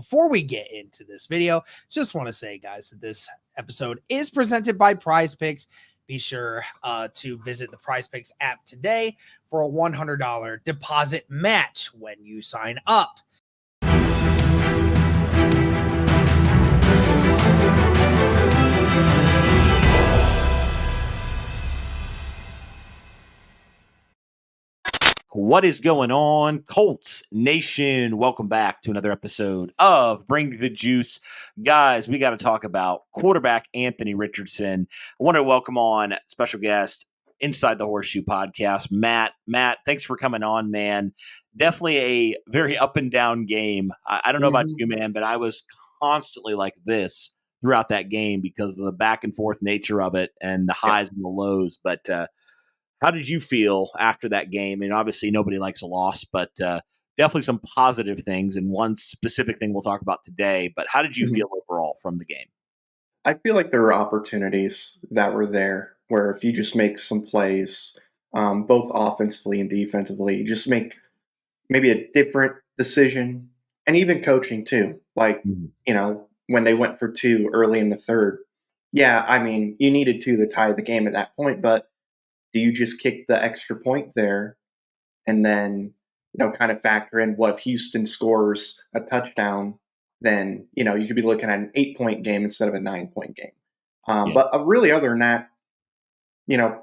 Before we get into this video, just want to say, guys, that this episode is presented by Prize Picks. Be sure to visit the Prize Picks app today for a $100 deposit match when you sign up. What is going on, Colts Nation? Welcome back to another episode of Bring the Juice. Guys, we got to talk about quarterback Anthony Richardson. I want to welcome on special guest Inside the Horseshoe podcast, Matt. Matt, thanks for coming on, man. Definitely a very up and down game. I don't know about you, man, but I was constantly like this throughout that game because of the back and forth nature of it and the highs and the lows. But how did you feel after that game? And obviously nobody likes a loss, but definitely some positive things and one specific thing we'll talk about today. But how did you feel overall from the game? I feel like there were opportunities that were there where if you just make some plays, both offensively and defensively, just make maybe a different decision and even coaching too. Like, when they went for two early in the third, you needed two to tie the game at that point, but do you just kick the extra point there and then, kind of factor in what if Houston scores a touchdown, then, you could be looking at an 8-point game instead of a 9-point game. But really other than that,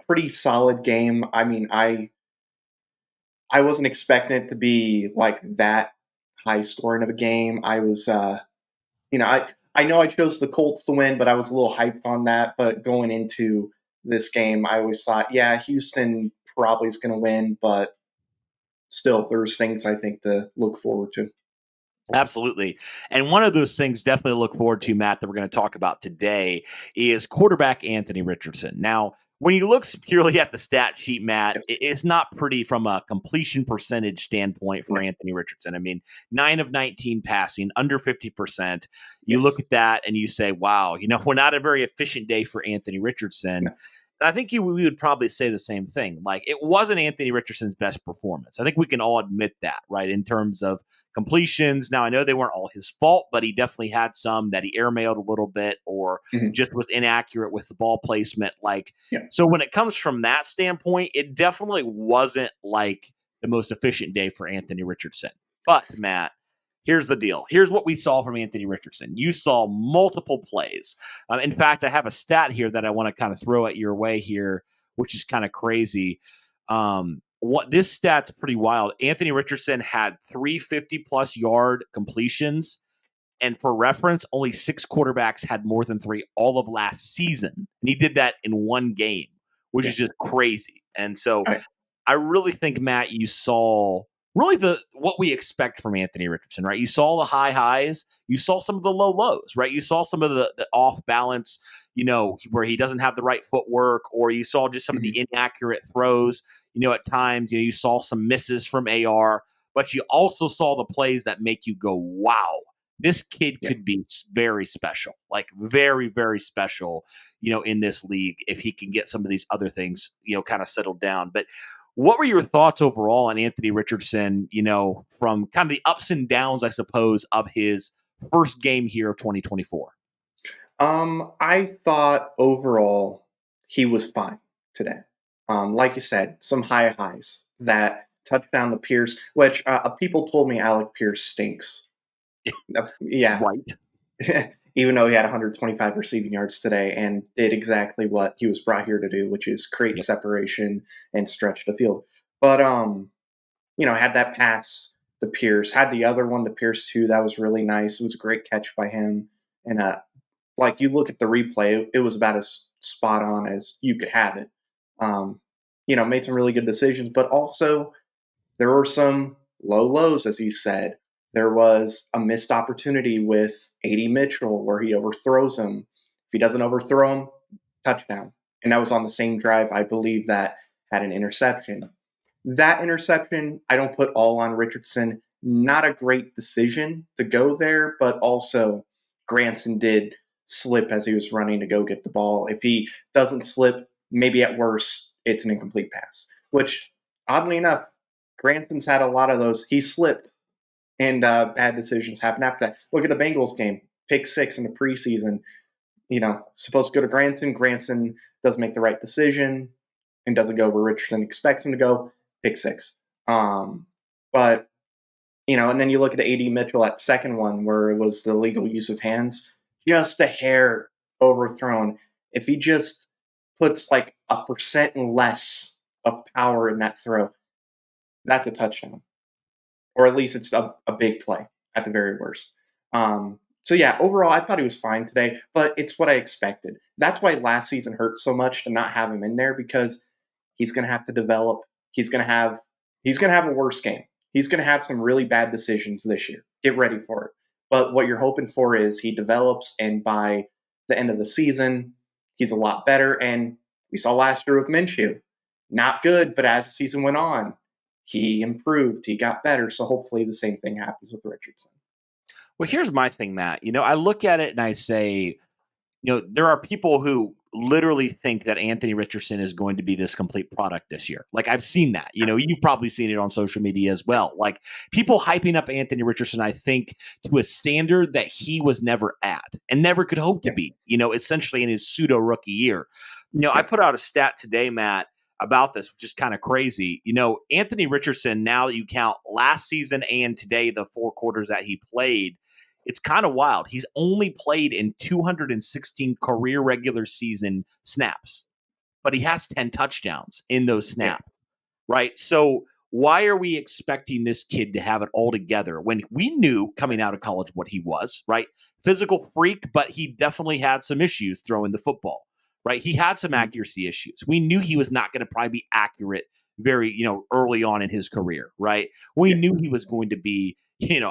pretty solid game. I mean, I wasn't expecting it to be like that high scoring of a game. I was, I know I chose the Colts to win, but I was a little hyped on that. But going into this game, I always thought, Houston probably is going to win, but still, there's things I think to look forward to. Absolutely. And one of those things definitely to look forward to, Matt, that we're going to talk about today is quarterback Anthony Richardson. Now, when you look purely at the stat sheet, Matt, it's not pretty from a completion percentage standpoint for Anthony Richardson. I mean, 9 of 19 passing, under 50%. You look at that and you say, wow, we're not a very efficient day for Anthony Richardson. No. I think we would probably say the same thing. Like, it wasn't Anthony Richardson's best performance. I think we can all admit that, right, in terms of completions. Now, I know they weren't all his fault, but he definitely had some that he airmailed a little bit or just was inaccurate with the ball placement. So when it comes from that standpoint, it definitely wasn't like the most efficient day for Anthony Richardson. But, Matt, here's the deal. Here's what we saw from Anthony Richardson. You saw multiple plays. In fact, I have a stat here that I want to kind of throw at your way here, which is kind of crazy. This stat's pretty wild. Anthony Richardson had 350-plus yard completions. And for reference, only 6 quarterbacks had more than 3 all of last season. And he did that in one game, which is just crazy. And so I really think, Matt, you saw really what we expect from Anthony Richardson, right? You saw the high highs. You saw some of the low lows, right? You saw some of the off balance, where he doesn't have the right footwork, or you saw just some of the inaccurate throws. At times, you saw some misses from AR, but you also saw the plays that make you go, wow, this kid could be very special, like very, very special, in this league if he can get some of these other things, kind of settled down. But what were your thoughts overall on Anthony Richardson, from kind of the ups and downs, I suppose, of his first game here of 2024? I thought overall he was fine today. Like you said, some high highs. That touchdown to Pierce, which people told me Alec Pierce stinks. Right. Even though he had 125 receiving yards today and did exactly what he was brought here to do, which is create separation and stretch the field. But, had that pass to Pierce, had the other one to Pierce too. That was really nice. It was a great catch by him. And, you look at the replay, it was about as spot on as you could have it. Made some really good decisions, but also there were some low lows, as you said. There was a missed opportunity with A.D. Mitchell where he overthrows him. If he doesn't overthrow him, touchdown. And that was on the same drive, I believe, that had an interception. That interception, I don't put all on Richardson. Not a great decision to go there, but also Granson did slip as he was running to go get the ball. If he doesn't slip, maybe at worst, it's an incomplete pass, which, oddly enough, Granson's had a lot of those. He slipped and bad decisions happen after that. Look at the Bengals game, pick 6 in the preseason. Supposed to go to Granson. Granson doesn't make the right decision and doesn't go where Richardson expects him to go. Pick 6. But and then you look at the AD Mitchell at second one where it was the legal use of hands, just a hair overthrown. If he just puts like 1% less of power in that throw, that's a touchdown. Or at least it's a big play at the very worst. So yeah, overall, I thought he was fine today, but it's what I expected. That's why last season hurt so much to not have him in there, because he's going to have to develop. He's going to have a worse game. He's going to have some really bad decisions this year. Get ready for it. But what you're hoping for is he develops, and by the end of the season, he's a lot better. And we saw last year with Minshew. Not good, but as the season went on, he improved. He got better. So hopefully the same thing happens with Richardson. Well, here's my thing, Matt. I look at it and I say, there are people who literally think that Anthony Richardson is going to be this complete product this year. Like, I've seen that. You've probably seen it on social media as well. Like, people hyping up Anthony Richardson, I think, to a standard that he was never at and never could hope to be, essentially in his pseudo rookie year. I put out a stat today, Matt, about this, which is kind of crazy. Anthony Richardson, now that you count last season and today, the 4 quarters that he played, it's kind of wild. He's only played in 216 career regular season snaps, but he has 10 touchdowns in those snaps, right? So why are we expecting this kid to have it all together when we knew coming out of college what he was, right? Physical freak, but he definitely had some issues throwing the football, right? He had some accuracy issues. We knew he was not going to probably be accurate very, early on in his career, right? We knew he was going to be,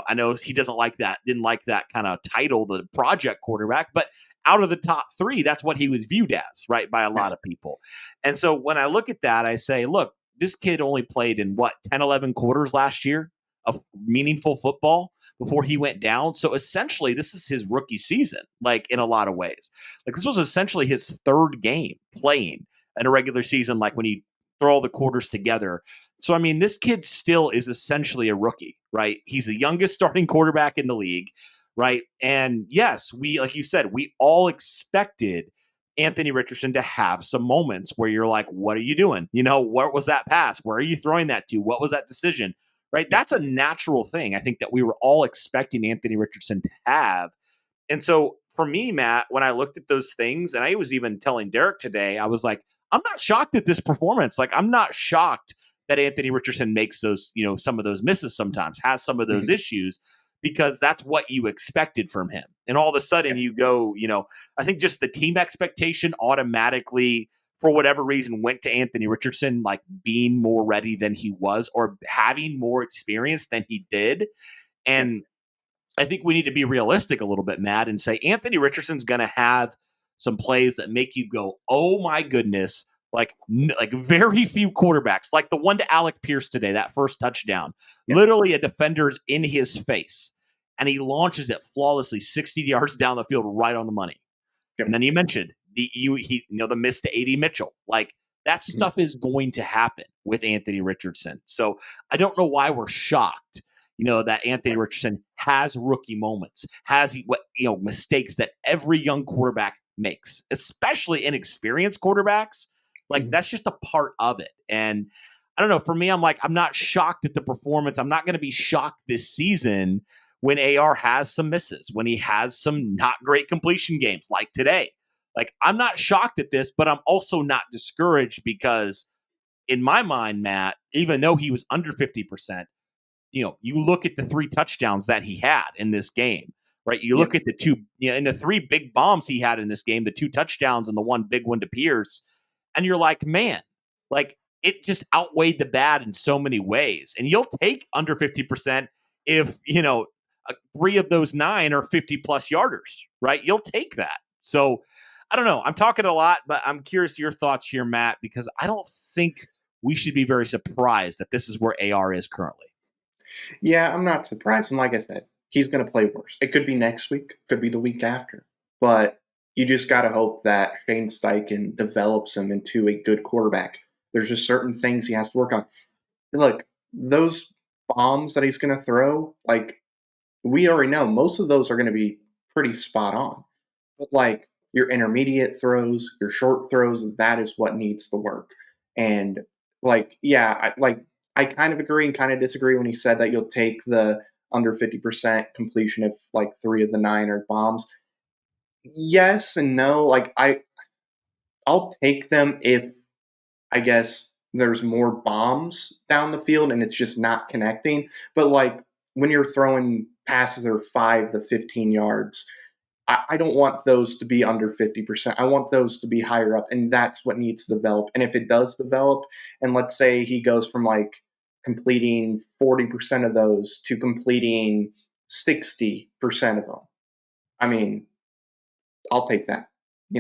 I know he didn't like that kind of title, the project quarterback, but out of the top 3, that's what he was viewed as, right, by a lot of people. And so when I look at that, I say, look, this kid only played in 10, 11 quarters last year of meaningful football before he went down. So essentially, this is his rookie season, like, in a lot of ways. Like, this was essentially his 3rd game playing in a regular season, like when you throw all the quarters together. So, I mean, this kid still is essentially a rookie, right? He's the youngest starting quarterback in the league, right? And yes, like you said, we all expected Anthony Richardson to have some moments where you're like, what are you doing? What was that pass? Where are you throwing that to? What was that decision? Right? That's a natural thing, I think, that we were all expecting Anthony Richardson to have. And so for me, Matt, when I looked at those things, and I was even telling Derek today, I was like, I'm not shocked at this performance. Like, I'm not shocked that Anthony Richardson makes those, some of those misses sometimes, has some of those issues, because that's what you expected from him. And all of a sudden you go, I think just the team expectation automatically, for whatever reason, went to Anthony Richardson, like being more ready than he was or having more experience than he did. And I think we need to be realistic a little bit, Matt, and say Anthony Richardson's going to have some plays that make you go, oh my goodness, like very few quarterbacks, like the one to Alec Pierce today, that first touchdown, literally a defender's in his face, and he launches it flawlessly 60 yards down the field right on the money. And then you mentioned the miss to AD Mitchell. Like, that stuff is going to happen with Anthony Richardson. So I don't know why we're shocked, that Anthony Richardson has rookie moments, has mistakes that every young quarterback makes, especially inexperienced quarterbacks. Like, that's just a part of it. And I don't know, for me, I'm not shocked at the performance. I'm not going to be shocked this season when AR has some misses, when he has some not great completion games like today. Like, I'm not shocked at this, but I'm also not discouraged, because in my mind, Matt, even though he was under 50%, you look at the 3 touchdowns that he had in this game, right? You look at the 2, and the 3 big bombs he had in this game, the 2 touchdowns and the 1 big one to Pierce. And you're like, man, like, it just outweighed the bad in so many ways. And you'll take under 50% if, 3 of those 9 are 50-plus yarders, right? You'll take that. So I don't know. I'm talking a lot, but I'm curious your thoughts here, Matt, because I don't think we should be very surprised that this is where AR is currently. Yeah, I'm not surprised. And like I said, he's going to play worse. It could be next week, could be the week after. But you just got to hope that Shane Steichen develops him into a good quarterback. There's just certain things he has to work on. Look, those bombs that he's going to throw, like, we already know most of those are going to be pretty spot on. But like your intermediate throws, your short throws, that is what needs to work. And like, yeah, I kind of agree and kind of disagree when he said that you'll take the under 50% completion if like 3 of the 9 are bombs. Yes and no. Like I'll take them if I guess there's more bombs down the field and it's just not connecting. But like when you're throwing passes that are 5 to 15 yards, I don't want those to be under 50%. I want those to be higher up, and that's what needs to develop. And if it does develop, and let's say he goes from like completing 40% of those to completing 60% of them, I mean, I'll take that.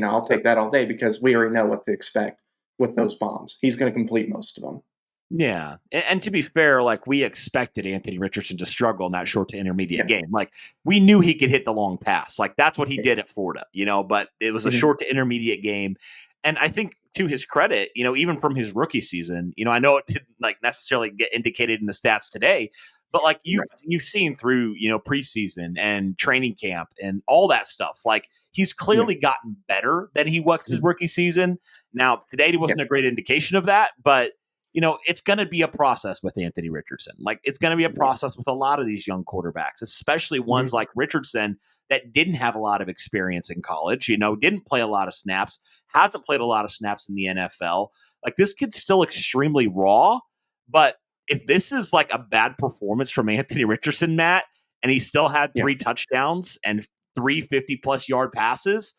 I'll take that all day because we already know what to expect with those bombs. He's going to complete most of them. Yeah. And to be fair, like we expected Anthony Richardson to struggle in that short to intermediate game. Like we knew he could hit the long pass. Like that's what he did at Florida, but it was a short to intermediate game. And I think to his credit, even from his rookie season, I know it didn't like necessarily get indicated in the stats today, but like you've seen through, preseason and training camp and all that stuff, like he's clearly gotten better than he was his rookie season. Now, today wasn't a great indication of that, but it's going to be a process with Anthony Richardson. Like it's going to be a process with a lot of these young quarterbacks, especially ones like Richardson that didn't have a lot of experience in college, didn't play a lot of snaps, hasn't played a lot of snaps in the NFL. Like this kid's still extremely raw, but if this is like a bad performance from Anthony Richardson, Matt, and he still had 3 touchdowns and 3 50-plus yard passes,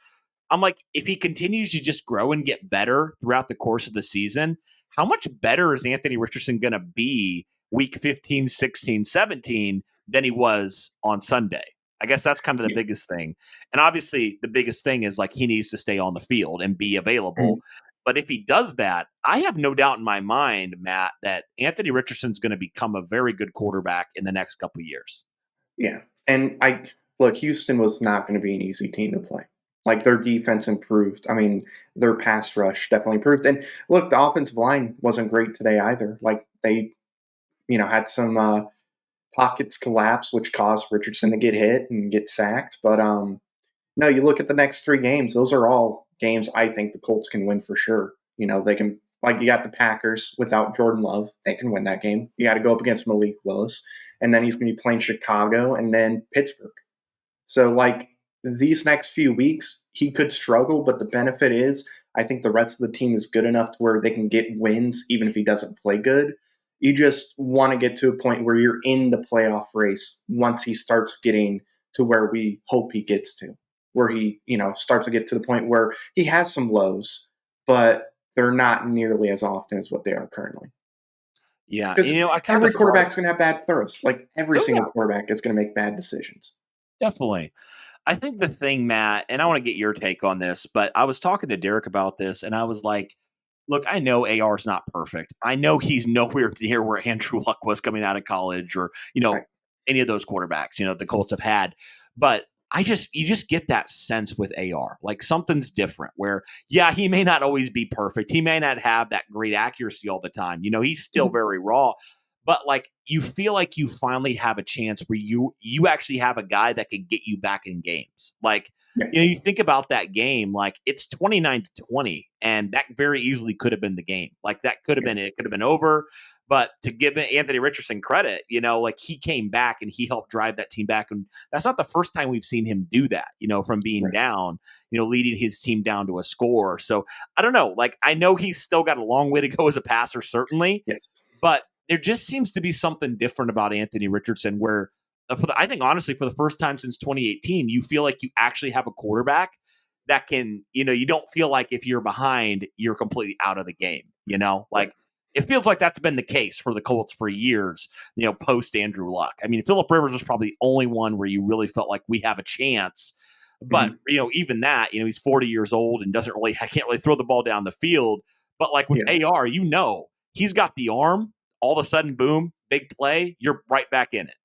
I'm like, if he continues to just grow and get better throughout the course of the season, how much better is Anthony Richardson going to be week 15, 16, 17 than he was on Sunday? I guess that's kind of the biggest thing. And obviously the biggest thing is like he needs to stay on the field and be available. But if he does that, I have no doubt in my mind, Matt, that Anthony Richardson's going to become a very good quarterback in the next couple of years. Yeah. And look, Houston was not going to be an easy team to play. Like their defense improved. I mean, their pass rush definitely improved. And look, the offensive line wasn't great today either. Like they, had some pockets collapse, which caused Richardson to get hit and get sacked. But no, you look at the next 3 games; those are all games I think the Colts can win for sure. They can. Like you got the Packers without Jordan Love, they can win that game. You got to go up against Malik Willis, and then he's going to be playing Chicago and then Pittsburgh. So like these next few weeks, he could struggle, but the benefit is I think the rest of the team is good enough to where they can get wins even if he doesn't play good. You just want to get to a point where you're in the playoff race once he starts getting to where we hope he gets to, where he, starts to get to the point where he has some lows, but they're not nearly as often as what they are currently. Yeah. Every quarterback's going to have bad throws. Like every single quarterback is going to make bad decisions. Definitely. I think the thing, Matt, and I want to get your take on this, but I was talking to Derek about this, and I was like, look, I know AR is not perfect. I know he's nowhere near where Andrew Luck was coming out of college or, any of those quarterbacks, the Colts have had. But you just get that sense with AR, like something's different where, he may not always be perfect. He may not have that great accuracy all the time. He's still very raw. But like you feel like you finally have a chance where you actually have a guy that could get you back in games. Like, you think about that game, like it's 29-20, and that very easily could have been the game. Like that could have been it. It could have been over. But to give Anthony Richardson credit, like he came back and he helped drive that team back. And that's not the first time we've seen him do that, from being down, leading his team down to a score. So I don't know. Like I know he's still got a long way to go as a passer, certainly. Yes. But there just seems to be something different about Anthony Richardson where I think, honestly, for the first time since 2018, you feel like you actually have a quarterback that can, you don't feel like if you're behind, you're completely out of the game, Like it feels like that's been the case for the Colts for years, post Andrew Luck. I mean, Phillip Rivers was probably the only one where you really felt like we have a chance. But, even that, he's 40 years old and can't really throw the ball down the field. But like with AR, he's got the arm. All of a sudden, boom, big play, you're right back in it.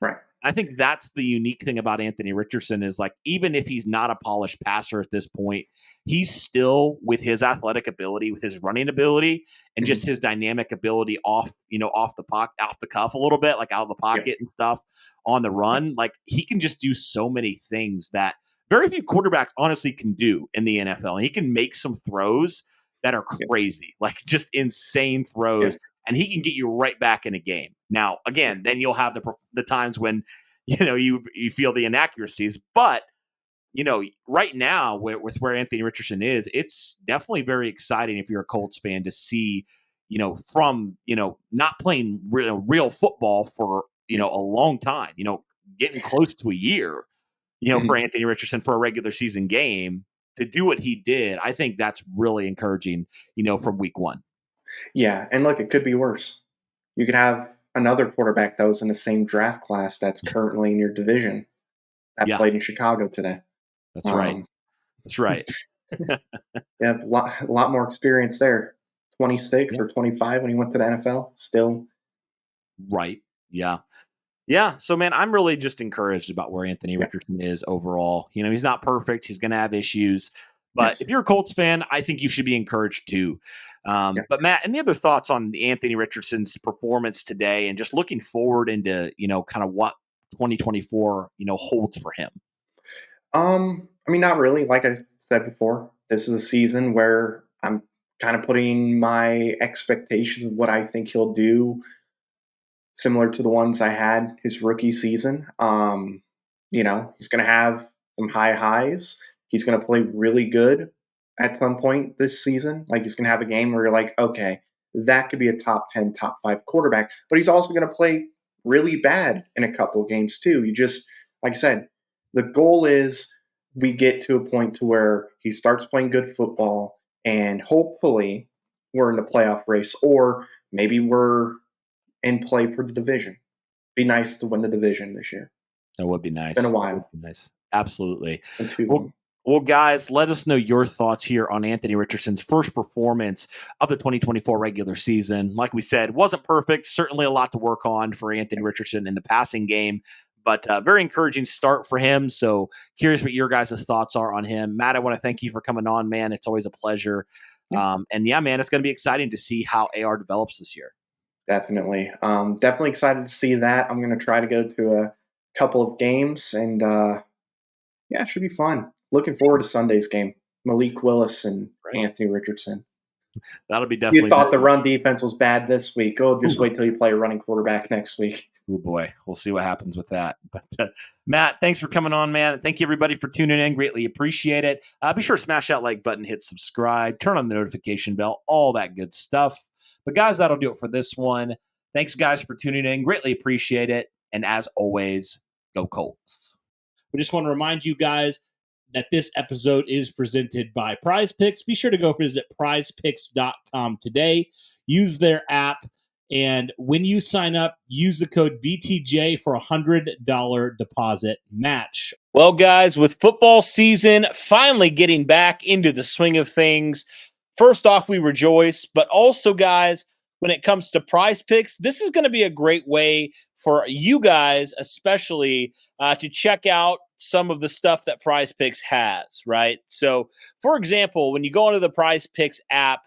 Right. I think that's the unique thing about Anthony Richardson is like, even if he's not a polished passer at this point, he's still with his athletic ability, with his running ability, and just his dynamic ability off the cuff a little bit, like out of the pocket and stuff on the run. Like he can just do so many things that very few quarterbacks honestly can do in the NFL. And he can make some throws that are crazy, like just insane throws. And he can get you right back in a game. Now, again, then you'll have the times when, you feel the inaccuracies. But, right now with where Anthony Richardson is, it's definitely very exciting if you're a Colts fan to see, from, not playing real football for, a long time, getting close to a year, for Anthony Richardson for a regular season game to do what he did. I think that's really encouraging, from week one. Yeah, and look, it could be worse. You could have another quarterback that was in the same draft class that's currently in your division that played in Chicago today. That's right. That's right. Yeah, a lot more experience there. 26 or 25 when he went to the NFL. Still. Right. Yeah. Yeah. So, man, I'm really just encouraged about where Anthony Richardson is overall. He's not perfect. He's going to have issues. But if you're a Colts fan, I think you should be encouraged too. But Matt, any other thoughts on Anthony Richardson's performance today and just looking forward into, kind of what 2024, holds for him? Not really. Like I said before, this is a season where I'm kind of putting my expectations of what I think he'll do similar to the ones I had his rookie season. He's going to have some high highs. He's going to play really good at some point this season. Like he's going to have a game where you're like, okay, that could be a top 10, top 5 quarterback. But he's also going to play really bad in a couple of games too. You just, like I said, the goal is we get to a point to where he starts playing good football and hopefully we're in the playoff race or maybe we're in play for the division. Be nice to win the division this year. That would be nice. It's been a while. Nice. Absolutely. Well, Well, guys, let us know your thoughts here on Anthony Richardson's first performance of the 2024 regular season. Like we said, wasn't perfect. Certainly a lot to work on for Anthony Richardson in the passing game, but very encouraging start for him. So curious what your guys' thoughts are on him. Matt, I want to thank you for coming on, man. It's always a pleasure. Man, it's going to be exciting to see how AR develops this year. Definitely. Definitely excited to see that. I'm going to try to go to a couple of games and it should be fun. Looking forward to Sunday's game. Malik Willis and Anthony Richardson. That'll be definitely. You thought the run defense was bad this week. Oh, just wait till you play a running quarterback next week. Oh boy, we'll see what happens with that. But Matt, thanks for coming on, man. Thank you everybody for tuning in. Greatly appreciate it. Be sure to smash that like button, hit subscribe, turn on the notification bell, all that good stuff. But guys, that'll do it for this one. Thanks guys for tuning in. Greatly appreciate it. And as always, go Colts. We just want to remind you guys that this episode is presented by Prize Picks. Be sure to go visit prizepicks.com today. Use their app. And when you sign up, use the code BTJ for a $100 deposit match. Well, guys, with football season finally getting back into the swing of things, first off, we rejoice. But also, guys, when it comes to Prize Picks, this is going to be a great way for you guys, especially, to check out some of the stuff that Prize Picks has, right? So, for example, when you go into the Prize Picks app,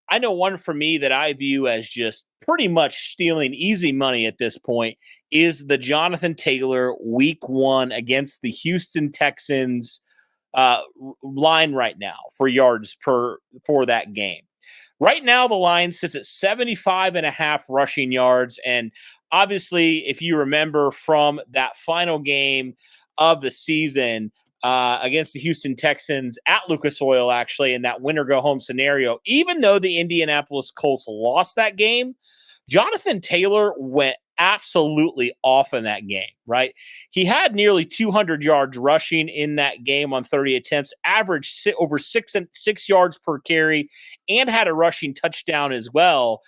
I know one for me that I view as just pretty much stealing easy money at this point is the Jonathan Taylor week 1 against the Houston Texans line right now for yards for that game. Right now, the line sits at 75.5 rushing yards. And obviously, if you remember from that final game of the season against the Houston Texans at Lucas Oil, actually, in that winner-go-home scenario, even though the Indianapolis Colts lost that game, Jonathan Taylor went absolutely off in that game, right? He had nearly 200 yards rushing in that game on 30 attempts, averaged over 6 yards per carry, and had a rushing touchdown as well.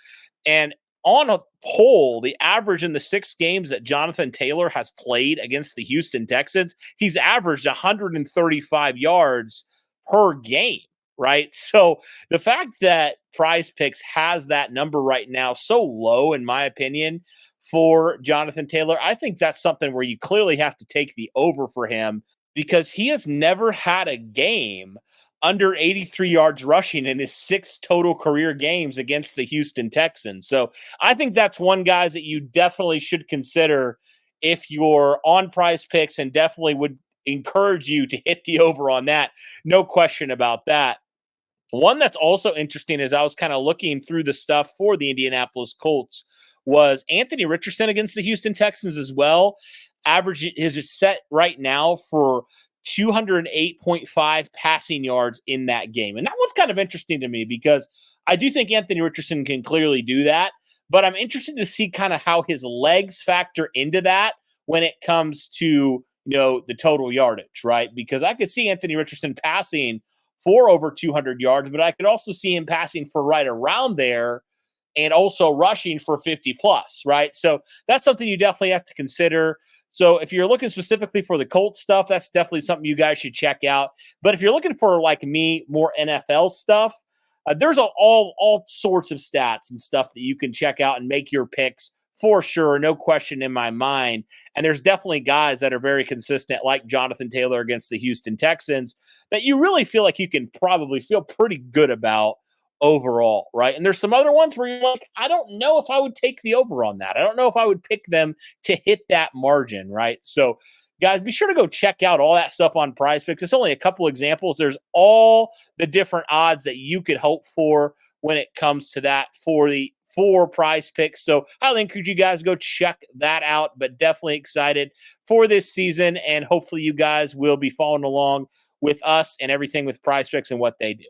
And on a whole, the average in the 6 games that Jonathan Taylor has played against the Houston Texans, he's averaged 135 yards per game, right? So the fact that Prize Picks has that number right now so low, in my opinion, for Jonathan Taylor. I think that's something where you clearly have to take the over for him because he has never had a game under 83 yards rushing in his 6 total career games against the Houston Texans. So I think that's one guy that you definitely should consider if you're on Prize Picks, and definitely would encourage you to hit the over on that. No question about that. One that's also interesting as I was kind of looking through the stuff for the Indianapolis Colts was Anthony Richardson against the Houston Texans as well. Average is set right now for 208.5 passing yards in that game. And that one's kind of interesting to me because I do think Anthony Richardson can clearly do that, but I'm interested to see kind of how his legs factor into that when it comes to, the total yardage, right? Because I could see Anthony Richardson passing for over 200 yards, but I could also see him passing for right around there and also rushing for 50 plus, right? So that's something you definitely have to consider. So if you're looking specifically for the Colts stuff, that's definitely something you guys should check out. But if you're looking for, like me, more NFL stuff, there's all sorts of stats and stuff that you can check out and make your picks for sure, no question in my mind. And there's definitely guys that are very consistent, like Jonathan Taylor against the Houston Texans, that you really feel like you can probably feel pretty good about overall, right? And there's some other ones where you're like, I don't know if I would take the over on that. I don't know if I would pick them to hit that margin, right? So guys, be sure to go check out all that stuff on Prize Picks. It's only a couple examples. There's all the different odds that you could hope for when it comes to that for Prize Picks. So I highly encourage you guys to go check that out, but definitely excited for this season. And hopefully you guys will be following along with us and everything with Prize Picks and what they do.